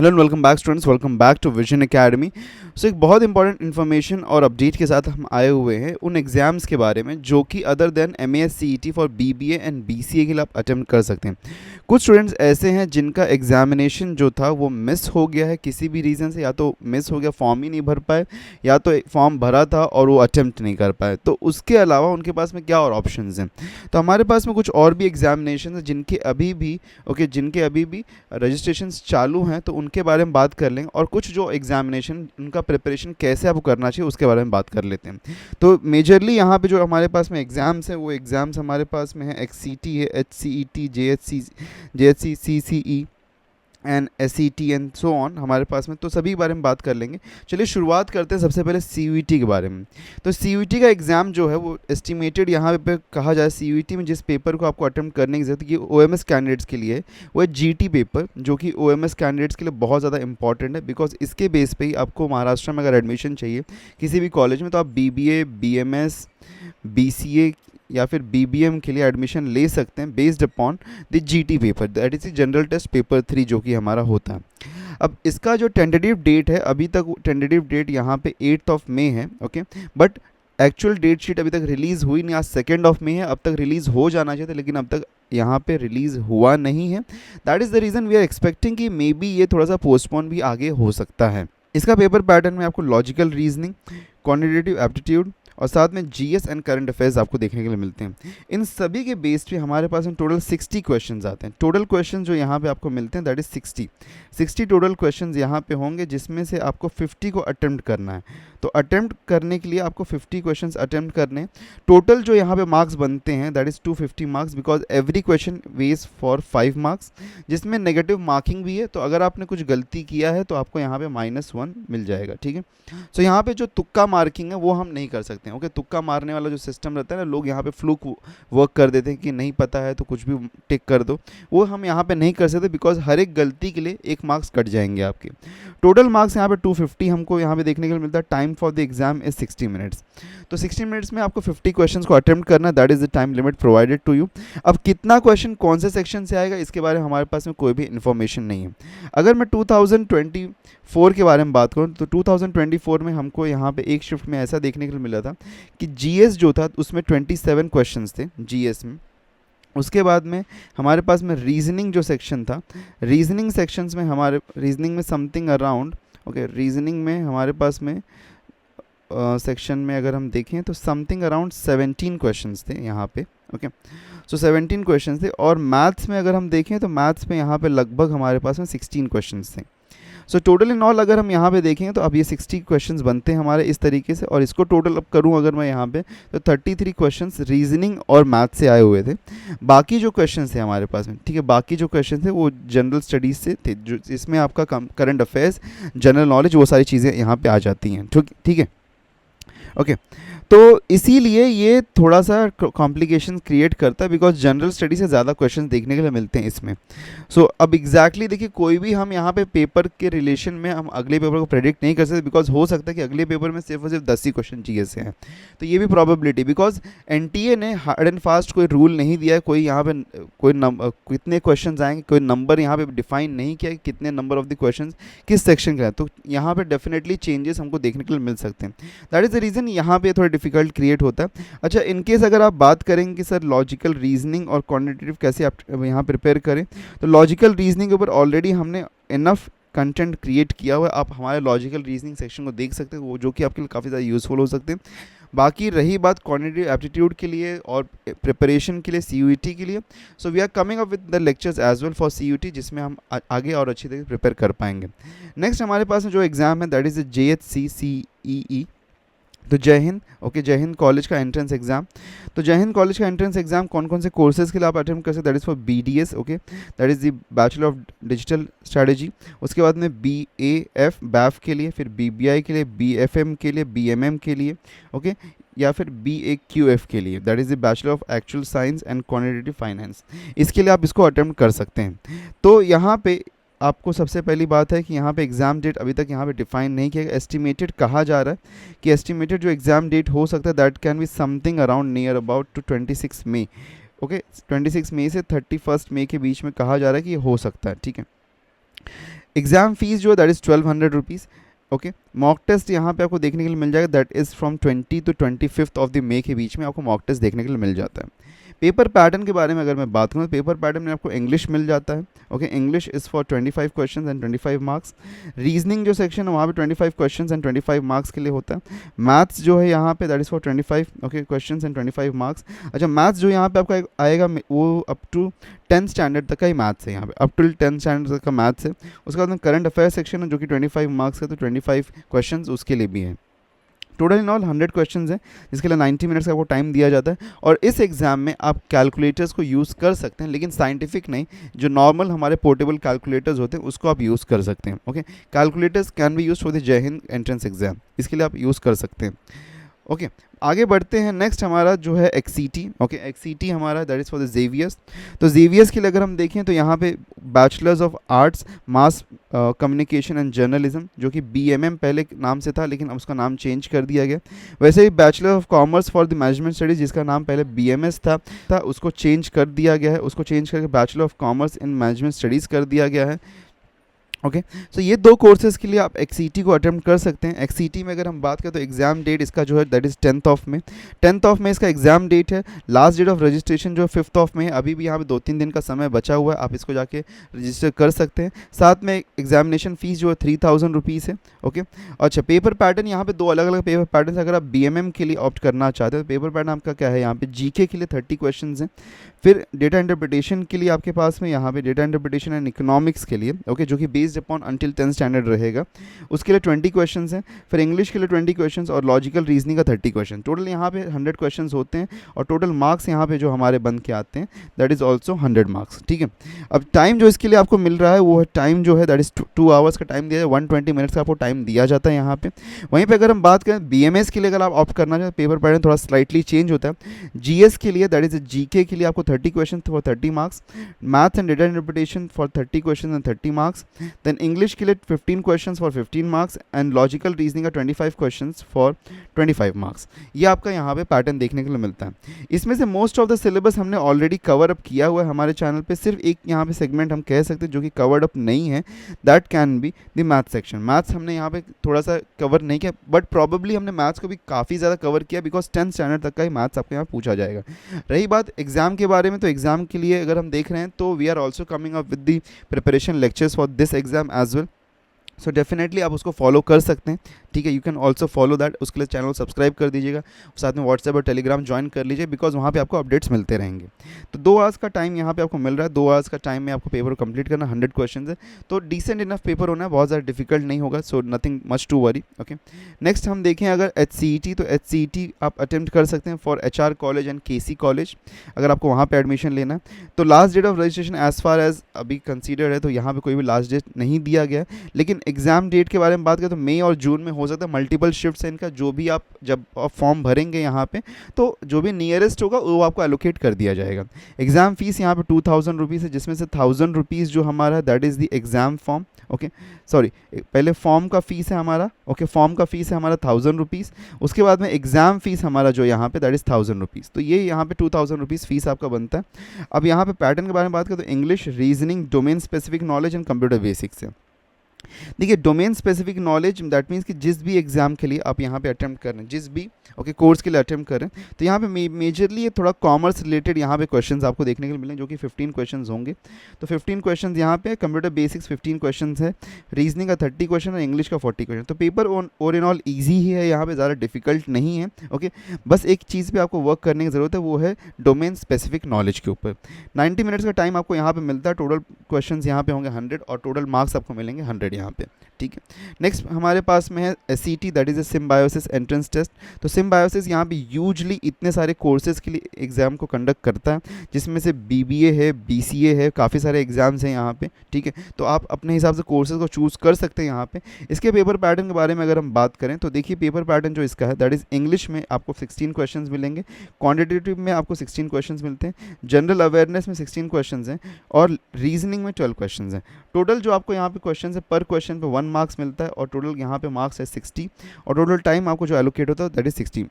Hello and welcome back students, welcome back to vision academy. So एक बहुत important information और update के साथ हम आए हुए हैं उन एग्ज़ाम्स के बारे में जो कि other than MAS CET for BBA and BCA के लिए आप अटेम्प्ट कर सकते हैं। कुछ स्टूडेंट्स ऐसे हैं जिनका एग्जामिनेशन जो था वो मिस हो गया है किसी भी रीज़न से, या तो मिस हो गया, फॉर्म ही नहीं भर पाए, या तो फॉर्म भरा था और वो अटेम्प्ट नहीं कर पाए। तो उसके अलावा उनके पास में क्या और ऑप्शंस हैं? तो हमारे पास में कुछ और भी एग्जामिनेशन हैं जिनके अभी भी रजिस्ट्रेशन चालू हैं, तो उनके बारे में बात कर लेंगे। और कुछ जो एग्जामिनेशन उनका प्रिपरेशन कैसे आपको करना चाहिए उसके बारे में बात कर लेते हैं। तो मेजरली यहाँ पे जो हमारे पास में एग्ज़ाम्स हैं वो एग्ज़ाम्स हमारे पास में है XCT है, HCET, JHC, CCE and SET and so on हमारे पास में, तो सभी के बारे में बात कर लेंगे। चलिए शुरुआत करते हैं सबसे पहले CUET के बारे में। तो CUET का एग्ज़ाम जो है वो एस्टिमेटेड यहाँ पे कहा जाए, CUET में जिस पेपर को आपको अटेम्प्ट करने की ज़रूरत है, ये OMS कैंडिडेट्स के लिए है, वो है GT पेपर, जो कि OMS कैंडिडेट्स के लिए बहुत ज़्यादा इंपॉर्टेंट है। बिकॉज इसके बेस पे ही आपको महाराष्ट्र में अगर एडमिशन चाहिए किसी भी कॉलेज में, तो आप BBA, BMS, BCA या फिर BBM के लिए एडमिशन ले सकते हैं based upon the GT paper, that is general test paper 3 जो कि हमारा होता है। अब इसका जो टेंटेटिव डेट है, अभी तक टेंटेटिव डेट यहाँ पे 8 मई है, okay, but actual date sheet अभी तक रिलीज़ हुई नहीं। आज 2 मई है, अब तक रिलीज़ हो जाना चाहिए था, लेकिन अब तक यहाँ पे रिलीज़ हुआ नहीं है। That is the reason we are expecting कि मे बी ये थोड़ा सा पोस्टपोन भी आगे हो सकता है। इसका पेपर पैटर्न में आपको लॉजिकल रीजनिंग, क्वान्टिटेटिव एप्टीट्यूड और साथ में GS एंड करंट अफेयर्स आपको देखने के लिए मिलते हैं। इन सभी के बेस पे हमारे पास में टोटल 60 क्वेश्चंस आते हैं। टोटल क्वेश्चन जो यहाँ पे आपको मिलते हैं दैट इज़ 60 टोटल क्वेश्चंस यहाँ पे होंगे, जिसमें से आपको 50 को अटेम्प्ट करना है। तो अटेम्प्ट करने के लिए आपको 50 क्वेश्चंस अटेम्प्ट करने। टोटल जो यहाँ पे मार्क्स बनते हैं that is 250 marks, because every question ways for 5 marks, जिसमें नेगेटिव मार्किंग भी है। तो अगर आपने कुछ गलती किया है तो आपको यहाँ पे -1 मिल जाएगा, ठीक है। सो यहाँ पे जो तुक्का मार्किंग है वो हम नहीं कर सकते हैं, ओके। तुक्का मारने वाला जो सिस्टम रहता है ना, लोग यहाँ पे फ्लूक वर्क कर देते हैं कि नहीं पता है तो कुछ भी टिक कर दो, वो हम यहाँ पे नहीं कर सकते, बिकॉज हर एक गलती के लिए 1 मार्क्स कट जाएंगे आपके। टोटल मार्क्स यहाँ पे 250 हमको यहाँ पे देखने के लिए मिलता है। Time for the exam is 60 minutes. तो 60 मिनट्स में आपको 50 क्वेश्चंस को अटेम्प्ट करना, that is the time limit provided to you. अब कितना क्वेश्चन कौन से सेक्शन से आएगा इसके बारे में हमारे पास में कोई भी इन्फॉर्मेशन नहीं है। अगर मैं 2024 के बारे में बात करूँ तो 2024 में हमको यहाँ पे एक शिफ्ट में ऐसा देखने के लिए मिला था कि GS जो था उसमें 27 क्वेश्चंस थे GS में। उसके बाद में हमारे पास में रीजनिंग जो सेक्शन था, रीजनिंग सेक्शंस में हमारे रीजनिंग में समथिंग अराउंड, ओके, रीजनिंग में हमारे पास में सेक्शन में अगर हम देखें तो समथिंग अराउंड 17 क्वेश्चंस थे यहाँ पे, ओके। सो 17 क्वेश्चंस थे। और मैथ्स में अगर हम देखें तो मैथ्स में यहाँ पे लगभग हमारे पास में 16 क्वेश्चंस थे। सो टोटल इन ऑल अगर हम यहाँ पे देखेंगे तो अब ये 60 क्वेश्चंस बनते हैं हमारे इस तरीके से। और इसको टोटल अब करूँ अगर मैं यहाँ पे तो 33 क्वेश्चंस रीजनिंग और मैथ से आए हुए थे। बाकी जो क्वेश्चंस थे हमारे पास में, ठीक है, बाकी जो क्वेश्चन थे वो जनरल स्टडीज़ से थे, जो इसमें आपका करंट अफेयर्स, जनरल नॉलेज, वो सारी चीज़ें यहाँ पे आ जाती हैं, ठीक है, ओके। तो इसीलिए ये थोड़ा सा कॉम्प्लिकेशन क्रिएट करता है, बिकॉज जनरल स्टडी से ज़्यादा क्वेश्चन देखने के लिए मिलते हैं इसमें। सो अब एग्जैक्टली देखिए, कोई भी हम यहाँ पे पेपर के रिलेशन में हम अगले पेपर को प्रेडिक्ट नहीं कर सकते, बिकॉज हो सकता है कि अगले पेपर में सिर्फ और सिर्फ 10 ही क्वेश्चन GS से हैं। तो ये भी प्रॉबिलिटी, बिकॉज NTA ने हार्ड एंड फास्ट कोई रूल नहीं दिया है, कोई यहाँ पे कोई कितने क्वेश्चन आएंगे, कोई नंबर यहाँ पे डिफाइन नहीं किया कि कितने नंबर ऑफ द क्वेश्चन किस सेक्शन के हैं। तो यहाँ पे डेफिनेटली चेंजेस हमको देखने के लिए मिल सकते हैं। दैट इज़ द रीज़न यहाँ पे थोड़ा डिफिकल्ट क्रिएट होता है। अच्छा, इनकेस अगर आप बात करेंगे कि सर लॉजिकल रीजनिंग और क्वांटिटेटिव कैसे आप यहाँ प्रिपेयर करें, तो लॉजिकल रीजनिंग के ऊपर ऑलरेडी हमने इनफ कंटेंट क्रिएट किया हुआ है। आप हमारे लॉजिकल रीजनिंग सेक्शन को देख सकते हैं, वो जो कि आपके लिए काफ़ी ज़्यादा यूज़फुल हो सकते हैं। बाकी रही बात क्वांटिटेटिव एप्टीट्यूड के लिए और प्रिपरेशन के लिए CUET के लिए, so we are coming up with the lectures as well for CUET, जिसमें हम आगे और अच्छी तरीके से प्रिपेयर कर पाएंगे। नेक्स्ट हमारे पास जो एग्ज़ाम है that is the JHC CEE। तो जय हिंद, ओके, जय हिंद कॉलेज का एंट्रेंस एग्जाम। तो जय हिंद कॉलेज का एंट्रेंस एग्जाम कौन कौन से कोर्सेज के लिए आप अटेम्प्ट कर सकते हैं, that is for BDS, okay, that is the bachelor of digital strategy. उसके बाद में BAF के लिए, फिर BBI के लिए, BFM के लिए, BMM के लिए, ओके, या फिर BAQF के लिए, that is the bachelor of actual science and quantitative finance. इसके लिए आप इसको अटेम्प्ट कर सकते हैं। तो यहाँ पे आपको सबसे पहली बात है कि यहाँ पे एग्ज़ाम डेट अभी तक यहाँ पे डिफाइन नहीं किया गया। एस्टिमेटेड कहा जा रहा है कि एस्टिमेटेड जो एग्ज़ाम डेट हो सकता है that can be something around near about to 26 मई, ओके। 26 मई से 31 मई के बीच में कहा जा रहा है कि ये हो सकता है, ठीक है। एग्जाम फीस जो है that is 1200 rupees. Okay, mock test यहाँ पे आपको देखने के लिए मिल जाएगा, that is from 20 to 25 of the May के बीच में आपको मॉक टेस्ट देखने के लिए मिल जाता है। पेपर पैटर्न के बारे में अगर मैं बात करूँ तो पेपर पैटर्न में आपको इंग्लिश मिल जाता है। Okay, English is for 25 question and 25 marks. Reasoning जो सेक्शन है वहाँ पे 25 क्वेश्चन एंड 25 मार्क्स के लिए होता है। मैथ्स जो है यहाँ पे that is for 25 okay question and 25 marks. अच्छा, मैथ्स जो यहाँ पे आपका आएगा वो अप टू 10th स्टैंडर्ड तक का ही मैथ्स है, यहाँ पे अप टू 10th स्टैंडर्ड तक का मैथ्स है। उसके बाद में करंट अफेयर सेक्शन है जो कि 25 मार्क्स है, तो 25 क्वेश्चन उसके लिए भी है। टोटल इन ऑल 100 क्वेश्चंस हैं, जिसके लिए 90 मिनट्स का आपको टाइम दिया जाता है। और इस एग्ज़ाम में आप कैलकुलेटर्स को यूज़ कर सकते हैं, लेकिन साइंटिफिक नहीं, जो नॉर्मल हमारे पोर्टेबल कैलकुलेटर्स होते हैं उसको आप यूज़ कर सकते हैं। Okay, calculators can be use for the जय हिंद एंट्रेंस एग्जाम, इसके लिए आप यूज़ कर सकते हैं। ओके, आगे बढ़ते हैं। नेक्स्ट हमारा जो है एक्सीटी। ओके, एक्सीटी हमारा that is for the Xavier's. तो जेवियर्स के लिए अगर हम देखें तो यहाँ पे bachelors of arts mass communication and journalism, जो कि बीएमएम पहले नाम से था लेकिन अब उसका नाम चेंज कर दिया गया। वैसे ही bachelor of commerce for the management studies, जिसका नाम पहले बीएमएस था उसको चेंज कर दिया गया है, उसको चेंज करके bachelor of commerce in management studies कर दिया गया है। ओके, सो ये दो कोर्सेज़ के लिए आप एक्सीटी को अटेम्प्ट कर सकते हैं। एक्सीटी में अगर हम बात करें तो एग्ज़ाम डेट इसका जो है that is 10th of may. 10th of मे इसका एग्ज़ाम डेट है। लास्ट डेट ऑफ रजिस्ट्रेशन जो 5th ऑफ मे है। अभी भी यहाँ पे 2-3 दिन का समय बचा हुआ है, आप इसको जाके रजिस्टर कर सकते हैं। साथ में एग्जामिनेशन फ़ीस जो है 3000 रुपीज़ है। ओके, अच्छा, पेपर पैटर्न यहाँ पे दो अलग अलग पेपर पैटर्न। अगर आप बीएमएम के लिए ऑप्ट करना चाहते हैं तो पेपर पैटर्न आपका क्या है, यहाँ पे जीके के लिए 30 क्वेश्चन हैं। फिर डेटा इंटरप्रिटेशन के लिए आपके पास में यहाँ पे डेटा इंटरप्रिटेशन एंड इकोनॉमिक्स के लिए ओके, जो कि based upon until 10th standard रहेगा, उसके लिए 20 क्वेश्चंस हैं। फिर इंग्लिश के लिए 20 क्वेश्चंस और लॉजिकल रीजनिंग का 30 क्वेश्चन। टोटल यहाँ पे 100 क्वेश्चंस होते हैं और टोटल मार्क्स यहाँ पे जो हमारे बन के आते हैं दैट इज़ ऑल्सो 100 मार्क्स। ठीक है, अब टाइम जो इसके लिए आपको मिल रहा है वो है टाइम जो है दैट इज़ 2 आवर्स का टाइम दिया है, 120 मिनट्स का आपको टाइम दिया जाता है यहाँ पे। वहीं पर अगर हम बात करें बीएमएस के लिए, अगर आप ऑप्ट करना चाहें पेपर पैटर्न थोड़ा स्लाइटली चेंज होता है। जीएस के लिए दैट इज़ जीके के लिए आपको 30 question for 30 marks, math and data interpretation for 30 question and 30 marks, then English के लिए 15 questions for 15 marks and logical reasoning का 25 क्वेश्चंस फॉर 25 मार्क्स। ये आपका यहाँ पे पैटर्न देखने के लिए मिलता है। इसमें से मोस्ट ऑफ द सिलेबस हमने ऑलरेडी कवर अप किया हुआ है हमारे चैनल पे। सिर्फ एक यहाँ पे सेगमेंट हम कह सकते हैं जो कि कवर्ड अप नहीं है, that can be the math section. Maths हमने यहाँ पे थोड़ा सा कवर नहीं किया, बट प्रॉबेबली हमने मैथ्स को भी काफ़ी ज़्यादा कवर किया, बिकॉज 10th स्टैंडर्ड तक का ही मैथ्स आपको यहाँ पूछा जाएगा। रही बात एग्जाम के बारे में, तो एग्जाम के लिए अगर हम देख रहे हैं तो we are also coming up with the preparation lectures for this exam as well. So definitely आप उसको फॉलो कर सकते हैं। ठीक है, you can also follow that. उसके लिए चैनल सब्सक्राइब कर दीजिएगा, साथ में व्हाट्सएप और टेलीग्राम ज्वाइन कर लीजिए, बिकॉज वहाँ पे आपको अपडेट्स मिलते रहेंगे। तो 2 आवर्स का टाइम यहाँ पे आपको मिल रहा है। 2 आवर्स का टाइम में आपको पेपर कंप्लीट करना, 100 क्वेश्चन है, तो डिसेंट इनफ पेपर होना है, बहुत ज़्यादा डिफिकल्ट नहीं होगा। So nothing much to worry. Okay, next हम देखें अगर HCET, तो HCET आप अटेम्प्ट कर सकते हैं for HR college and KC college, अगर आपको वहाँ पर एडमिशन लेना है। तो last date of registration as far as अभी कंसीडर्ड है, तो यहाँ पर कोई भी लास्ट डेट नहीं दिया गया, लेकिन एग्जाम डेट के बारे में बात करें तो मई और जून में हो सकता है। मल्टीपल शिफ्ट्स हैं इनका, जो भी आप जब आप फॉर्म भरेंगे यहाँ पे, तो जो भी नियरेस्ट होगा वो आपको एलोकेट कर दिया जाएगा। एग्जाम फीस यहाँ पे 2000 रुपीज़ है, जिसमें से 1000 रुपीज़ जो हमारा that is the exam form. Okay, sorry, पहले फॉर्म का फीस है हमारा। ओके, फॉर्म का फीस है हमारा 1000 रुपीज़। उसके बाद में एग्जाम फीस हमारा जो यहाँ पे दैट इज़ 1000 रुपीज़। तो ये यहाँ पे 2000 रुपीज़ फीस आपका बनता है। अब यहाँ पे पैटर्न के बारे में बात करें तो English, reasoning, domain specific knowledge and computer basics है। देखिए, domain specific knowledge that means कि जिस भी एग्जाम के लिए आप यहाँ पे अटेम्प्ट कर रहे हैं, जिस भी कोर्स के लिए अटेम्प्ट कर रहे हैं, तो यहाँ पे मेजरली थोड़ा कॉमर्स रिलेटेड यहाँ पे क्वेश्चंस आपको देखने के लिए मिलेंगे, जो कि 15 क्वेश्चंस होंगे। तो 15 क्वेश्चंस यहाँ पे, कंप्यूटर बेसिक्स 15 क्वेश्चंस है, रीजनिंग का 30 क्वेश्चन है, इंग्लिश का 40 क्वेश्चन। तो paper over in all easy ही है, यहाँ पे ज़्यादा डिफिकल्ट नहीं है। ओके, बस एक चीज़ पे आपको वर्क करने की ज़रूरत है, वो है डोमेन स्पेसिफिक नॉलेज के ऊपर। 90 मिनट्स का टाइम आपको यहाँ पे मिलता है। टोटल क्वेश्चन यहाँ पे होंगे 100 और टोटल मार्क्स आपको मिलेंगे 100 यहाँ पे। ठीक है, नेक्स्ट हमारे पास में है SCT, that is a Symbiosis entrance test. तो सिम्बायोसिस यहाँ पे यूजली इतने सारे कोर्सेज के लिए एग्जाम को कंडक्ट करता है, जिसमें से BBA है, BCA है, काफ़ी सारे एग्जाम्स हैं यहाँ पे। ठीक है, तो आप अपने हिसाब से कोर्सेज को चूज़ कर सकते हैं यहाँ पे। इसके पेपर पैटर्न के बारे में अगर हम बात करें तो देखिए, पेपर पैटर्न जो इसका है दैट इज़ इंग्लिश में आपको 16 क्वेश्चन मिलेंगे, क्वान्टिटेटिव में आपको 16 क्वेश्चन मिलते हैं, जनरल अवेयरनेस में 16 क्वेश्चन हैं और रीजनिंग में 12 क्वेश्चन हैं। टोटल जो आपको यहाँ पे क्वेश्चन है, पर क्वेश्चन पे 1 मार्क्स मिलता है और टोटल यहाँ पे मार्क्स है 60 और टोटल टाइम आपको जो एलोकेट होता है that is 60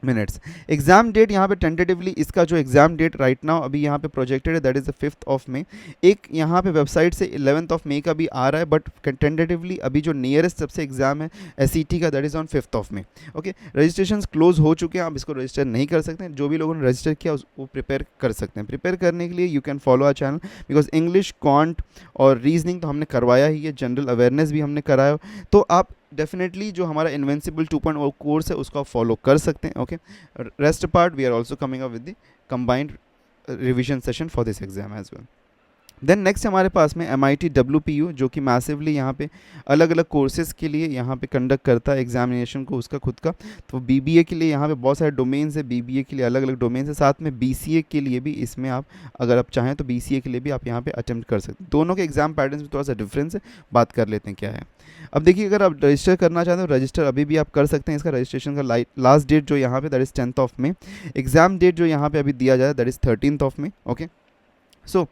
minutes. Exam date यहाँ पे टेंटेटिवली इसका जो एग्जाम डेट राइट नाउ अभी यहाँ पे प्रोजेक्टेड है that is the 5th of May. एक यहाँ पे वेबसाइट से 11th ऑफ मे का भी आ रहा है, बट टेंटेटिवली अभी जो नियरेस्ट सबसे एग्जाम है SET का that is on 5th of May. Okay, registration close हो चुके हैं, आप इसको रजिस्टर नहीं कर सकते हैं। जो भी लोगों ने रजिस्टर किया वो प्रिपेयर कर सकते हैं। प्रिपेयर करने के लिए you can follow our channel, because English, quant और रीजनिंग तो हमने करवाया ही है, जनरल अवेयरनेस भी हमने कराया, तो आप डेफिनेटली जो हमारा इन्वेंसिबल 2.0 कोर्स है उसको आप फॉलो कर सकते हैं। Okay, rest part we are also coming up with the combined revision session for this exam as well. Then next हमारे पास में MIT WPU, जो कि मैसिवली यहाँ पे अलग अलग कोर्सेज़ के लिए यहाँ पे कंडक्ट करता है एग्जामिनेशन को उसका खुद का। तो BBA के लिए यहाँ पे बहुत सारे डोमेन्स है, BBA के लिए अलग अलग डोमेन्स है, साथ में BCA के लिए भी इसमें आप अगर आप चाहें तो BCA के लिए भी आप यहाँ पे अटेम्प्ट कर सकते हैं। दोनों के एग्जाम पैटर्न में थोड़ा सा डिफरेंस है, बात कर लेते हैं क्या है। अब देखिए, अगर आप रजिस्टर करना चाहते हैं तो रजिस्टर अभी भी आप कर सकते हैं। इसका रजिस्ट्रेशन का लास्ट डेट जो यहाँ पे that is 10th of May. Exam date जो यहाँ पे अभी दिया जाए that is 13th of May. Okay, so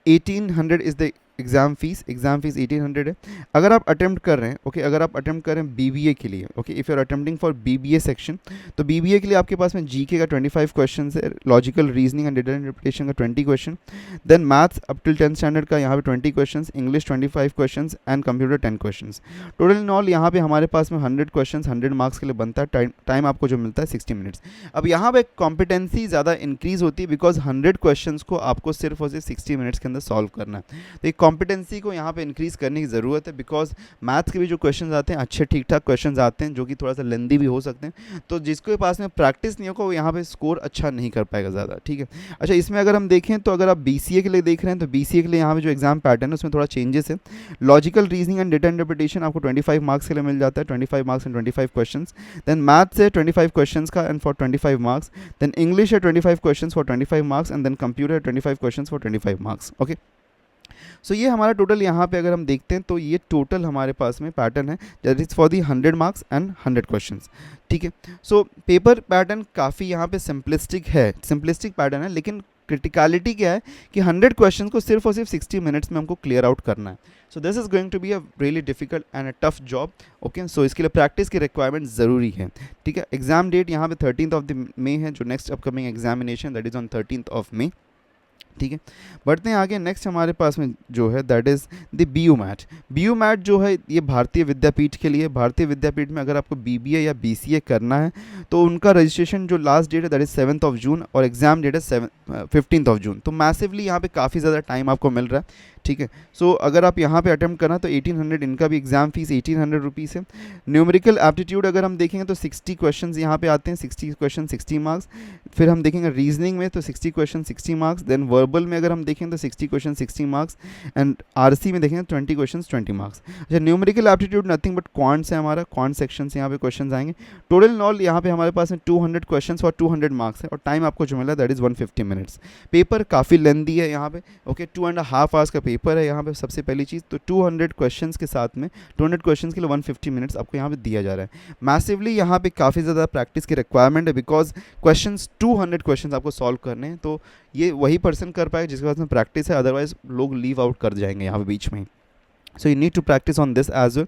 1800 is the exam fees 1800 है। अगर आप अटेम्प्ट कर रहे हैं, ओके, अगर आप अटेम्प्ट कर रहे हैं BBA के लिए, okay, if you are attempting for BBA section, तो BBA के लिए आपके पास में GK का 25 क्वेश्चन है, logical reasoning and data interpretation का 20 question, then maths up till 10th standard का यहाँ पे 20 question, English 25 question and computer 10 question. Total in all यहाँ पे हमारे पास में 100 क्वेश्चन 100 मार्क्स के लिए बनता है। टाइम आपको जो मिलता है 60 मिनट्स। अब यहाँ पे कॉम्पिटेंसी ज़्यादा इंक्रीज होती है, बिकॉज 100 क्वेश्चन को आपको सिर्फ और सिर्फ 60 मिनट्स के अंदर सॉल्व करना है। तो एक कॉम्पिटेंसी को यहाँ पे इंक्रीज़ करने की ज़रूरत है, बिकॉज मैथ्स के भी जो क्वेश्चन आते हैं अच्छे ठीक ठाक क्वेश्चन आते हैं, जो कि थोड़ा सा लेंदी भी हो सकते हैं। तो जिसके पास में प्रैक्टिस नहीं होगा वो यहाँ पे स्कोर अच्छा नहीं कर पाएगा ज़्यादा, ठीक है। अच्छा, इसमें अगर हम देखें तो अगर आप BCA के लिए देख रहे हैं तो BCA के लिए यहाँ पे जो एग्जाम पैटर्न है उसमें थोड़ा चेंजेस है। Logical reasoning and data interpretation आपको 25 मार्क्स के लिए मिल जाता है, 25 marks and 25 question. Then maths है 25 क्वेश्चन का and for 25 marks. Then English है 25 question for 25 marks and then computer 25 question for 25 marks. Okay, so ये हमारा टोटल यहाँ पे अगर हम देखते हैं तो ये टोटल हमारे पास में पैटर्न है that is for the 100 marks and 100 questions, ठीक है। सो पेपर पैटर्न काफ़ी यहाँ पे सिंपलिस्टिक पैटर्न है, लेकिन क्रिटिकलिटी क्या है कि 100 क्वेश्चन को सिर्फ और सिर्फ 60 मिनट्स में हमको क्लियर आउट करना है। So this is going to be a really difficult and a tough job. Okay, so इसके लिए प्रैक्टिस की रिक्वायरमेंट ज़रूरी है, ठीक है। एग्जाम डेट यहाँ पे 13th ऑफ द मे है, जो next upcoming examination that is on 13th of मे, ठीक है। बढ़ते हैं आगे, नेक्स्ट हमारे पास में जो है that is the BU MAT जो है ये भारतीय विद्यापीठ के लिए। भारतीय विद्यापीठ में अगर आपको BBA या BCA करना है तो उनका रजिस्ट्रेशन जो लास्ट डेट है that is 7th of June और एग्ज़ाम डेट है 15th ऑफ जून। तो मैसिवली यहाँ पे काफ़ी ज़्यादा टाइम आपको मिल रहा है, ठीक है। सो अगर आप यहाँ पे अटेम्प्ट करना तो 1800 इनका भी एग्जाम फीस 1800 रुपीज़ है। न्यूमेरिकल एप्टीट्यूड अगर हम देखेंगे तो 60 क्वेश्चन यहाँ पे आते हैं, 60 क्वेश्चन 60 मार्क्स। फिर हम देखेंगे रीजनिंग में तो 60 क्वेश्चन 60 मार्क्स। देन वर्बल में अगर हम देखें तो 60 क्वेश्चन 60 मार्क्स एंड RC में देखेंगे 20 क्वेश्चन 20 मार्क्स। अच्छा, numerical aptitude nothing but quants है हमारा, क्वांट सेक्शन से यहाँ पे क्वेश्चन आएंगे। टोटल इन ऑल यहाँ पे हमारे पास में 200 क्वेश्चन और 200 मार्क्स है और टाइम आपको जो मिला दैट इज़ 150 मिनट्स। पेपर काफ़ी लेंदी है यहाँ पे, ओके, 2.5 आवर्स का पेपर है यहाँ पे सबसे पहली चीज़। तो 200 क्वेश्चंस के साथ में 200 क्वेश्चंस के लिए 150 मिनट्स आपको यहाँ पे दिया जा रहा है। मैसिवली यहाँ पे काफ़ी ज़्यादा प्रैक्टिस की रिक्वायरमेंट है, बिकॉज क्वेश्चंस 200 क्वेश्चंस आपको सॉल्व करने हैं। तो ये वही पर्सन कर पाएगा जिसके पास में प्रैक्टिस है, अदरवाइज लोग लीव आउट कर जाएंगे यहाँ पे बीच में। So you need to practice on this as well.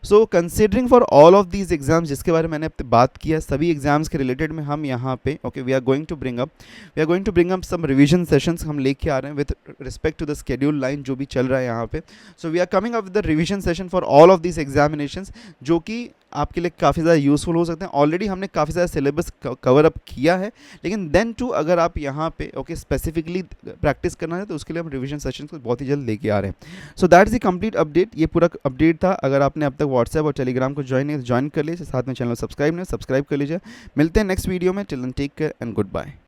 So considering for all of these exams जिसके बारे में मैंने अब बात किया, सभी एग्जाम्स के रिलेटेड में हम यहाँ पे okay we are going to bring up some revision sessions हम लेके आ रहे हैं with respect to the schedule line जो भी चल रहा है यहाँ पे। So we are coming up with the revision session for all of this examinations, जो कि आपके लिए काफ़ी ज़्यादा यूज़फुल हो सकते हैं। ऑलरेडी हमने काफ़ी ज़्यादा सिलेबस कवर अप किया है, लेकिन देन टू अगर आप यहाँ पे ओके स्पेसिफिकली प्रैक्टिस करना है तो उसके लिए हम रिवीजन सेशन को बहुत ही जल्द लेके आ रहे हैं। So that is the complete update. ये पूरा अपडेट था। अगर आपने अब तक व्हाट्सएप और टेलीग्राम को ज्वाइन कर लीजिए, साथ में चैनल सब्सक्राइब कर लीजिए। मिलते हैं नेक्स्ट वीडियो में। Till then take care and good bye.